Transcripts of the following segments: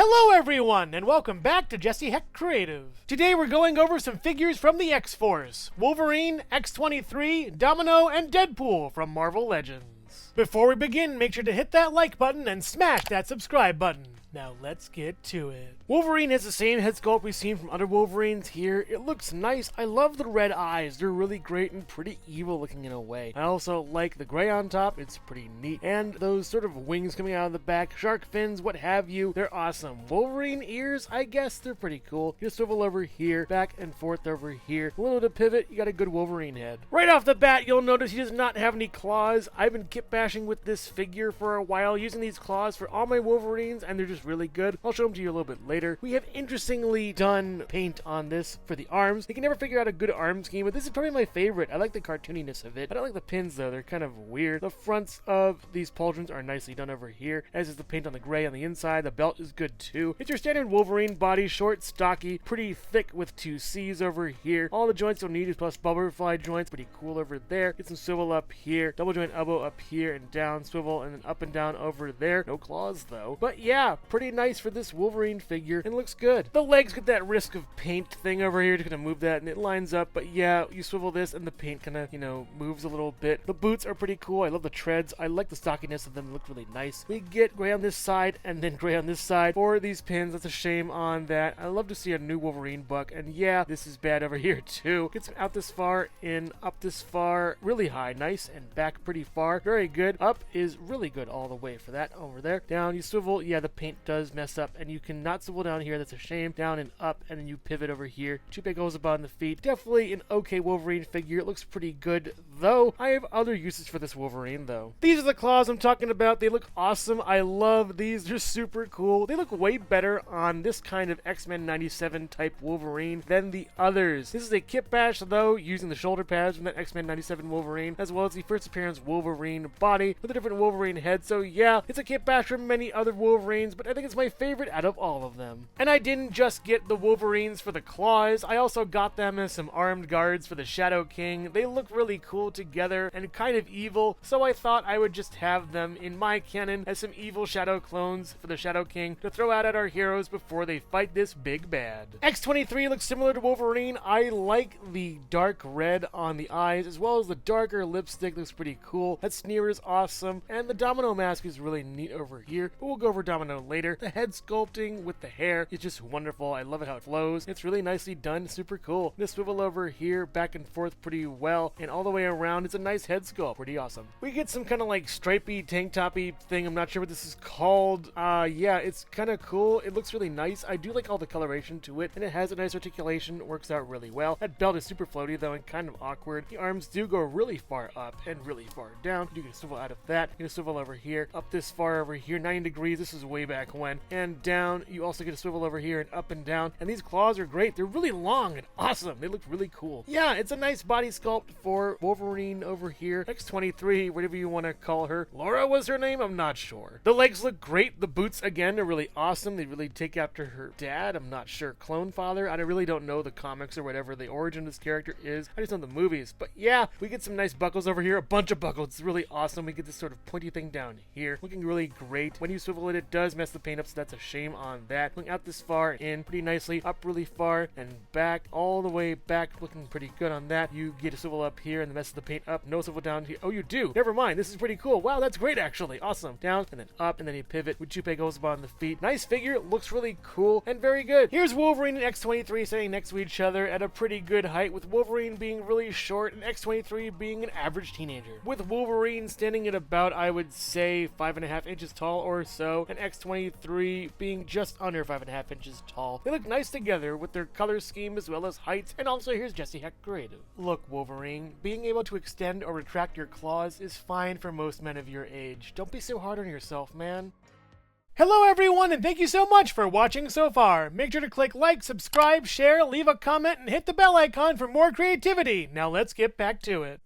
Hello everyone, and welcome back to Hecht Creative. Today we're going over some figures from the X-Force: Wolverine, X-23, Domino, and Deadpool from Marvel Legends. Before we begin, make sure to hit that like button and smash that subscribe button. Now let's get to it. Wolverine has the same head sculpt we've seen from other Wolverines here. It looks nice. I love the red eyes. They're really great and pretty evil looking in a way. I also like the gray on top. It's pretty neat. And those sort of wings coming out of the back, shark fins, what have you. They're awesome. Wolverine ears, I guess they're pretty cool. You swivel over here, back and forth over here. A little to pivot, you got a good Wolverine head. Right off the bat, you'll notice he does not have any claws. I've been kit bashing with this figure for a while, using these claws for all my Wolverines, and they're just really good. I'll show them to you a little bit later. We have interestingly done paint on this for the arms. You can never figure out a good arm scheme, but this is probably my favorite. I like the cartooniness of it. I don't like the pins though, they're kind of weird. The fronts of these pauldrons are nicely done over here, as is the paint on the gray on the inside. The belt is good too. It's your standard Wolverine body, short, stocky, pretty thick with two C's over here. All the joints you'll need is plus butterfly joints, pretty cool over there. Get some swivel up here, double joint elbow up here and down, swivel, and then up and down over there. No claws though. But yeah, pretty nice for this Wolverine figure, and looks good. The legs get that risk of paint thing over here, just gonna move that and it lines up, but yeah, you swivel this and the paint kind of, moves a little bit. The boots are pretty cool. I love the treads. I like the stockiness of them. They look really nice. We get gray on this side and then gray on this side for these pins. That's a shame on that. I love to see a new Wolverine buck, and yeah, this is bad over here too. Gets out this far, in, up this far, really high, nice, and back pretty far. Very good. Up is really good all the way for that. Over there. Down, you swivel. Yeah, the paint does mess up, and you cannot swivel down here. That's a shame. Down and up, and then you pivot over here. Two big holes above the feet. Definitely an okay Wolverine figure. It looks pretty good, though. I have other uses for this Wolverine, though. These are the claws I'm talking about. They look awesome. I love these. They're super cool. They look way better on this kind of X-Men 97 type Wolverine than the others. This is a kit bash, though, using the shoulder pads from that X-Men 97 Wolverine, as well as the first appearance Wolverine body with a different Wolverine head. So yeah, it's a kit bash from many other Wolverines, but I think it's my favorite out of all of them. And I didn't just get the Wolverines for the claws, I also got them as some armed guards for the Shadow King. They look really cool together and kind of evil, so I thought I would just have them in my canon as some evil Shadow clones for the Shadow King to throw out at our heroes before they fight this big bad. X-23 looks similar to Wolverine. I like the dark red on the eyes, as well as the darker lipstick. Looks pretty cool. That sneer is awesome, and the Domino mask is really neat over here, but we'll go over Domino later. The head sculpting with the hair is just wonderful. I love it how it flows. It's really nicely done. Super cool. This swivel over here, back and forth pretty well, and all the way around. It's a nice head sculpt. Pretty awesome. We get some kind of like stripey tank toppy thing. I'm not sure what this is called. Yeah, it's kind of cool. It looks really nice. I do like all the coloration to it, and it has a nice articulation. It works out really well. That belt is super floaty though and kind of awkward. The arms do go really far up and really far down. You can swivel out of that. You can swivel over here, up this far over here, 90 degrees. This is way back when. And down, you also get a swivel over here and up and down. And these claws are great. They're really long and awesome. They look really cool. Yeah, it's a nice body sculpt for Wolverine over here. X-23, whatever you want to call her. Laura was her name? I'm not sure. The legs look great. The boots, again, are really awesome. They really take after her dad. I'm not sure. Clone father? I really don't know the comics or whatever the origin of this character is. I just know the movies. But yeah, we get some nice buckles over here. A bunch of buckles. It's really awesome. We get this sort of pointy thing down here. Looking really great. When you swivel it, it does mess the paint up, so that's a shame on that. Going out this far, in pretty nicely, up really far, and back, all the way back, looking pretty good on that. You get a swivel up here and the mess of the paint up. No swivel down here. Oh, you do. Never mind. This is pretty cool. Wow, that's great, actually. Awesome. Down, and then up, and then you pivot with Chupe goes on the feet. Nice figure. Looks really cool and very good. Here's Wolverine and X-23 standing next to each other at a pretty good height, with Wolverine being really short and X-23 being an average teenager. With Wolverine standing at about, I would say, 5.5 inches tall or so, and X-23 being just under 5.5 inches tall. They look nice together with their color scheme as well as height, and also here's Hecht Creative. Look, Wolverine, being able to extend or retract your claws is fine for most men of your age. Don't be so hard on yourself, man. Hello everyone, and thank you so much for watching so far. Make sure to click like, subscribe, share, leave a comment, and hit the bell icon for more creativity. Now let's get back to it.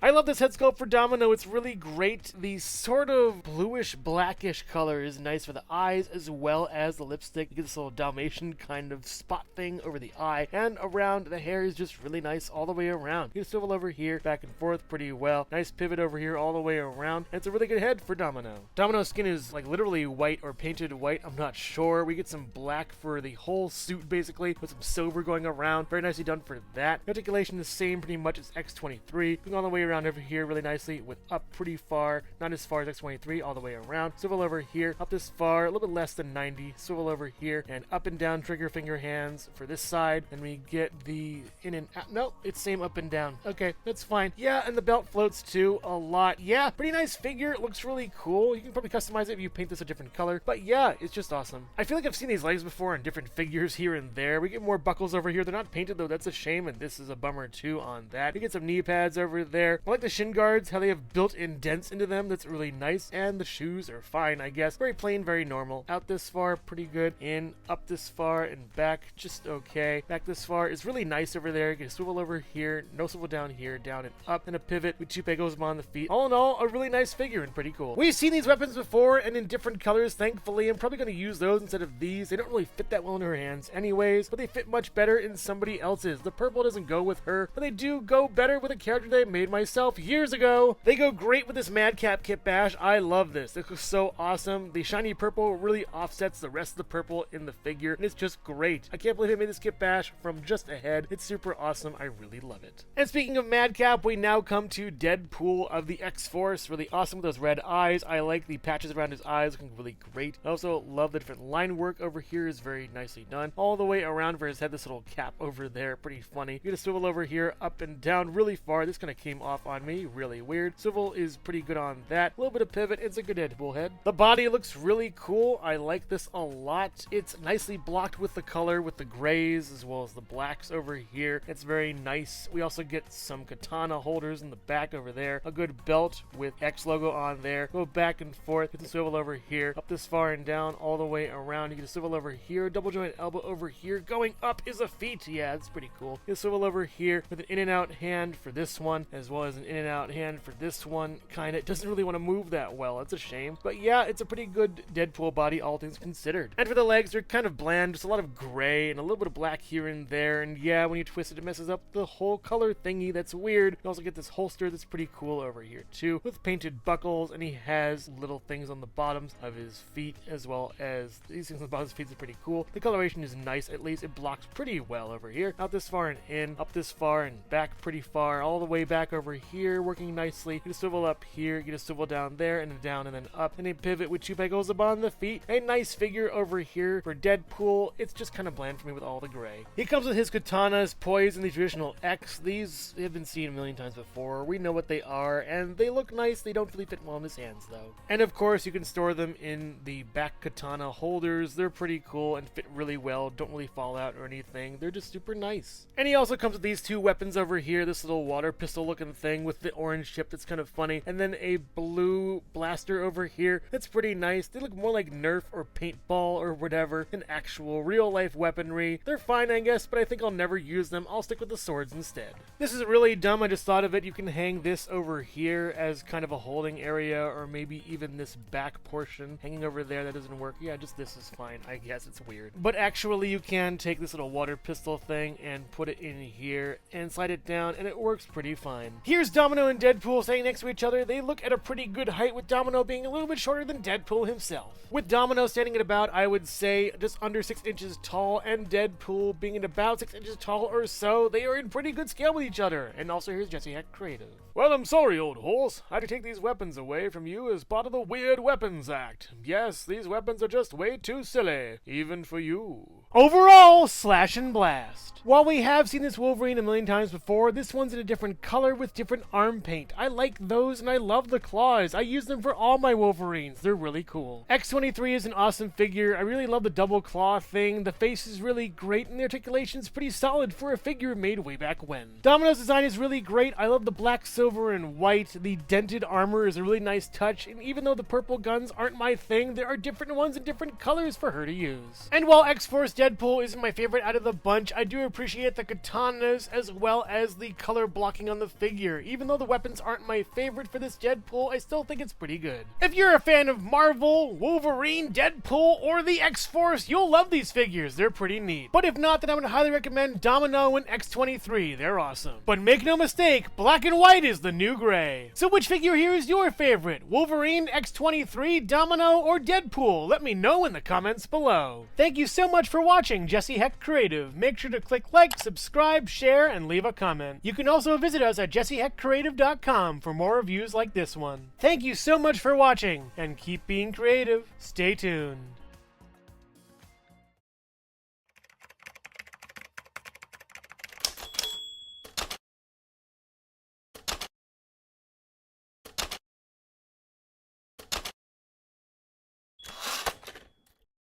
I love this head sculpt for Domino. It's really great. The sort of bluish blackish color is nice for the eyes as well as the lipstick. You get this little Dalmatian kind of spot thing over the eye, and around the hair is just really nice all the way around. You can swivel over here back and forth pretty well. Nice pivot over here all the way around. And it's a really good head for Domino. Domino's skin is like literally white or painted white. I'm not sure. We get some black for the whole suit basically with some silver going around. Very nicely done for that. Articulation is the same pretty much as X-23. Going all the way around over here really nicely with up pretty far. Not as far as X-23, all the way around. Swivel over here, up this far, a little bit less than 90. Swivel over here and up and down trigger finger hands for this side. And we get the in and out. Nope, it's same up and down. Okay, that's fine. Yeah, and the belt floats too a lot. Yeah, pretty nice figure. It looks really cool. You can probably customize it if you paint this a different color. But yeah, it's just awesome. I feel like I've seen these legs before in different figures here and there. We get more buckles over here. They're not painted though. That's a shame, and this is a bummer too on that. We get some knee pads over there. I like the shin guards, how they have built-in dents into them. That's really nice. And the shoes are fine, I guess. Very plain, very normal. Out this far, pretty good. In, up this far, and back, just okay. Back this far is really nice over there. Get a swivel over here, no swivel down here, down and up, and a pivot with two pegos on the feet. All in all, a really nice figure and pretty cool. We've seen these weapons before and in different colors, thankfully. I'm probably going to use those instead of these. They don't really fit that well in her hands anyways, but they fit much better in somebody else's. The purple doesn't go with her, but they do go better with a character that I made myself years ago. They go great with this Madcap Kit Bash. I love this. This looks so awesome. The shiny purple really offsets the rest of the purple in the figure, and it's just great. I can't believe I made this Kit Bash from just a head. It's super awesome. I really love it. And speaking of Madcap, we now come to Deadpool of the X-Force. Really awesome with those red eyes. I like the patches around his eyes, looking really great. I also love the different line work over here is very nicely done. All the way around for his head, this little cap over there, pretty funny. You get a swivel over here, up and down really far. This kind of came off on me, really weird. Swivel is pretty good on that. A little bit of pivot. It's a good Deadpool head. The body looks really cool. I like this a lot. It's nicely blocked with the color, with the grays as well as the blacks over here. It's very nice. We also get some katana holders in the back over there. A good belt with X logo on there. Go back and forth. Get the swivel over here. Up this far and down all the way around. You get a swivel over here. Double joint elbow over here. Going up is a feat. Yeah, it's pretty cool. Get a swivel over here with an in and out hand for this one, as well as an in and out hand for this one. Kinda. It doesn't really want to move that well. It's a shame. But yeah, it's a pretty good Deadpool body, all things considered. And for the legs, they're kind of bland. Just a lot of gray and a little bit of black here and there. And yeah, when you twist it, it messes up the whole color thingy. That's weird. You also get this holster that's pretty cool over here too, with painted buckles, and he has little things on the bottoms of his feet, as well as these things on the bottom of his feet are pretty cool. The coloration is nice, at least. It blocks pretty well over here. Out this far and in, up this far and back pretty far, all the way back over here, working nicely. Get a swivel up here, get a swivel down there, and then down and then up, and a pivot with two pegos upon the feet. A nice figure over here for Deadpool. It's just kind of bland for me with all the gray. He comes with his katanas poised in the traditional X. These have been seen a million times before. We know what they are, and they look nice. They don't really fit well in his hands, though. And of course, you can store them in the back katana holders. They're pretty cool and fit really well. Don't really fall out or anything. They're just super nice. And he also comes with these two weapons over here. This little water pistol looking thing with the orange tip that's kind of funny. And then a blue blaster over here. That's pretty nice. They look more like Nerf or paintball or whatever than actual real life weaponry. They're fine, I guess, but I think I'll never use them. I'll stick with the swords instead. This is really dumb. I just thought of it. You can hang this over here as kind of a holding area, or maybe even this back portion hanging over there. That doesn't work. Yeah, just this is fine. I guess it's weird. But actually, you can take this little water pistol thing and put it in here and slide it down, and it works pretty fine. Here's Domino and Deadpool standing next to each other. They look at a pretty good height, with Domino being a little bit shorter than Deadpool himself. With Domino standing at about, I would say, just under 6 inches tall, and Deadpool being at about 6 inches tall or so, they are in pretty good scale with each other. And also, here's Jesse Hecht Creative. Well, I'm sorry, old horse. I had to take these weapons away from you as part of the Weird Weapons Act. Yes, these weapons are just way too silly, even for you. Overall, slash and blast. While we have seen this Wolverine a million times before, this one's in a different color with different arm paint. I like those, and I love the claws. I use them for all my Wolverines. They're really cool. X-23 is an awesome figure. I really love the double claw thing. The face is really great, and the articulation's pretty solid for a figure made way back when. Domino's design is really great. I love the black, silver, and white. The dented armor is a really nice touch, and even though the purple guns aren't my thing, there are different ones in different colors for her to use. And while X-Force Deadpool isn't my favorite out of the bunch, I do appreciate the katanas as well as the color blocking on the figure. Even though the weapons aren't my favorite for this Deadpool, I still think it's pretty good. If you're a fan of Marvel, Wolverine, Deadpool, or the X-Force, you'll love these figures. They're pretty neat. But if not, then I would highly recommend Domino and X-23. They're awesome. But make no mistake, black and white is the new gray. So which figure here is your favorite? Wolverine, X-23, Domino, or Deadpool? Let me know in the comments below. Thank you so much for watching Jesse Hecht Creative. Make sure to click like, subscribe, share, and leave a comment. You can also visit us at jessehechtcreative.com for more reviews like this one. Thank you so much for watching, and keep being creative. Stay tuned.